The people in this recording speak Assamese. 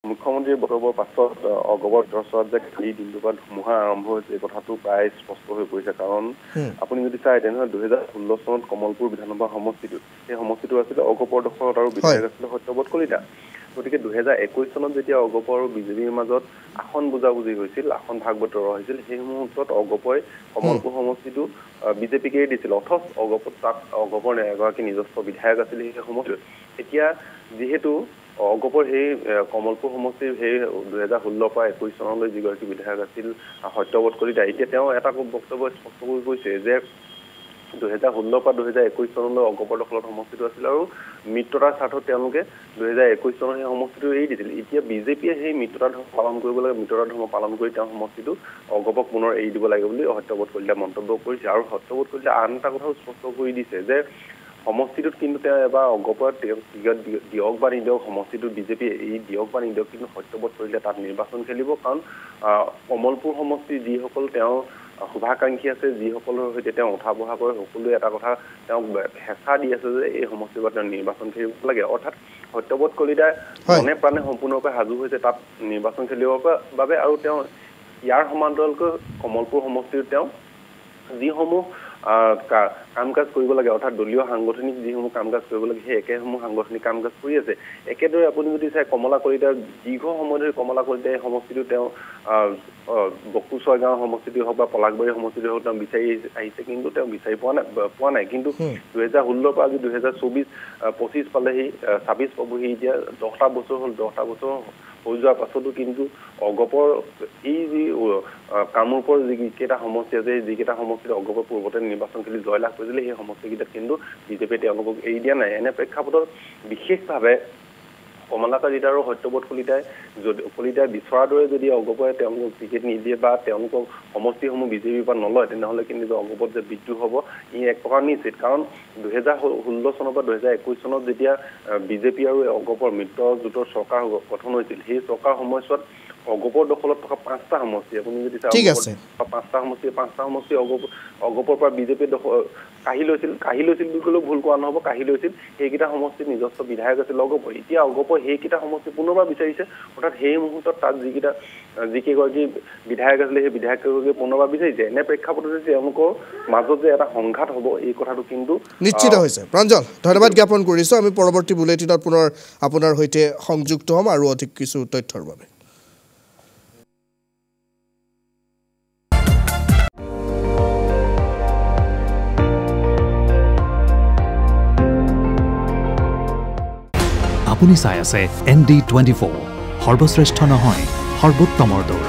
মুখ্যমন্ত্ৰীৰ বক্তব্যৰ পাছত অগপৰ ভিতৰচৰাত যে কালি দিনটোৰ পৰা ধুমুহা আৰম্ভ হৈছে এই কথাটো প্ৰায় স্পষ্ট হৈ পৰিছে কাৰণ আপুনি যদি চাই তেনেহ'লে 2016 চনত কমলপুৰ বিধানসভা সমষ্টিটো সেই সমষ্টিটো আছিলে অগপৰ দখলত আৰু বিধায়ক আছিলে সত্যব্ৰত কলিতা গতিকে 2021 চনত যেতিয়া অগপ আৰু বিজেপিৰ মাজত আসন বুজাবুজি হৈছিল আসন ভাগ বতৰা হৈছিল সেই মুহূৰ্তত অগপই কমলপুৰ সমষ্টিটো বিজেপিকে দিছিল অথচ অগপত তাত অগপৰ এগৰাকী নিজস্ব বিধায়ক আছিল সেই সমষ্টিত এতিয়া যিহেতু অগপৰ সেই কমলপুৰ সমষ্টিৰ সেই 2016 পৰা 21 চনলৈ যিগৰাকী বিধায়ক আছিল সত্যব্ৰত কলিতা এতিয়া তেওঁ এটা বক্তব্য স্পষ্ট কৰি কৈছে যে 2016 পৰা 2021 চনলৈ অগপৰ দখলত সমষ্টিটো আছিল আৰু মিত্ৰতাৰ স্বাৰ্থত তেওঁলোকে 2021 চনৰ সেই সমষ্টিটো এৰি দিছিল এতিয়া বিজেপিয়ে সেই মিত্ৰতা ধৰ্ম পালন কৰিব লাগে মিত্ৰতা ধৰ্ম পালন কৰি তেওঁ সমষ্টিটো অগপক পুনৰ এৰি দিব লাগে বুলি সত্যব্ৰত কলিতা মন্তব্য কৰিছে আৰু সত্যব্ৰত কলিতা আন এটা কথাও স্পষ্ট কৰি দিছে যে সমষ্টিটোত কিন্তু তেওঁ এবাৰ অগপৰ দিয়ক বা নিদিয়ক সমষ্টিটোত বিজেপি এই দিয়ক বা নিদিয়ক কিন্তু সত্যব্ৰত কলিতা তাত নিৰ্বাচন খেলিব কাৰণ কমলপুৰ সমষ্টিৰ যিসকল তেওঁ শুভাকাংক্ষী আছে যিসকলৰ সৈতে তেওঁ উঠা বহা কৰে সকলোৱে এটা কথা তেওঁক হেঁচা দি আছে যে এই সমষ্টিৰ পৰা তেওঁ নিৰ্বাচন খেলিব লাগে অৰ্থাৎ সত্যব্ৰত কলিতাই মনে প্ৰাণে সম্পূৰ্ণৰূপে সাজু হৈছে তাত নিৰ্বাচন খেলিবৰ বাবে আৰু তেওঁ ইয়াৰ সমান্তৰালকৈ কমলপুৰ সমষ্টিত তেওঁ যিসমূহ কাম কাজ কৰিব লাগে অৰ্থাৎ দলীয় সাংগঠনিক যিসমূহ কাম কাজ কৰিব লাগে সেই একেসমূহ সাংগঠনিক কাম কাজ কৰি আছে একেদৰে আপুনি যদি চাই কমলা কলিতাৰ দীৰ্ঘ সময় ধৰি কমলা কলিতাই এই সমষ্টিটো তেওঁ বকুচৰগাঁও সমষ্টিটো হওক বা পলাশবাৰী সমষ্টিটো হওক তেওঁ বিচাৰি আহিছে কিন্তু তেওঁ বিচাৰি পোৱা নাই কিন্তু 2016 পৰা আজি 2024-25 পালেহি 26 পাবহি এতিয়া 10টা বছৰ হ'ল 10টা বছৰ হৈ যোৱাৰ পাছতো কিন্তু অগপৰ এই যি কামৰূপৰ যিকেইটা সমষ্টি আছে যিকেইটা সমষ্টিত অগপৰ পূৰ্বতে নিৰ্বাচন খেলি জয়লাভ কৰিছিলে সেই সমষ্টিকেইটাত কিন্তু বিজেপিয়ে তেওঁলোকক এৰি দিয়া নাই এনে প্ৰেক্ষাপটত বিশেষভাৱে কমলা কলিতা আৰু সত্যব্ৰত কলিতাই বিচৰাৰ দৰে যদি অগপই তেওঁলোকক টিকেট নিদিয়ে বা তেওঁলোকক সমষ্টিসমূহ বিজেপিৰ পৰা নলয় তেনেহ'লে কিন্তু অগপত যে বিদ্ৰোহ হ'ব ই এক প্ৰকাৰ নিশ্চিত কাৰণ 2016 চনৰ পৰা 2021 চনত যেতিয়া বিজেপি আৰু অগপৰ মিত্ৰ জোঁটৰ চৰকাৰ গঠন হৈছিল সেই চৰকাৰ সময়ছোৱাত অগপৰ দখলত থকা 5টা সমষ্টি আপুনি যদি চাই 5টা সমষ্টি অগপৰ পৰা বিজেপিয়ে কাঢ়ি লৈছিল বুলি ক'লেও ভুল কোৱা নহ'ব কাঢ়ি লৈছিল সেইকেইটা সমষ্টিৰ নিজস্ব বিধায়ক আছিল অগপৰ এতিয়া অগপৰ সেইকেইটা সমষ্টি পুনৰবাৰ বিচাৰিছে অৰ্থাৎ সেই মুহূৰ্তত তাত যিকেইগৰাকী বিধায়ক আছিলে সেই বিধায়কগৰাকীয়ে পুনৰবাৰ বিচাৰিছে এনে প্ৰেক্ষাপটতে তেওঁলোকৰ মাজত যে এটা সংঘাত হ'ব এই কথাটো কিন্তু নিশ্চিত হৈছে প্ৰাঞ্জল ধন্যবাদ জ্ঞাপন কৰিছোঁ আমি পৰৱৰ্তী বুলেটিনত পুনৰ আপোনাৰ সৈতে সংযুক্ত হ'ম আৰু অধিক কিছু তথ্যৰ বাবে আপুনি চাই আছে ND24 সৰ্বশ্ৰেষ্ঠ নহয় সৰ্বোত্তমৰ দৌৰ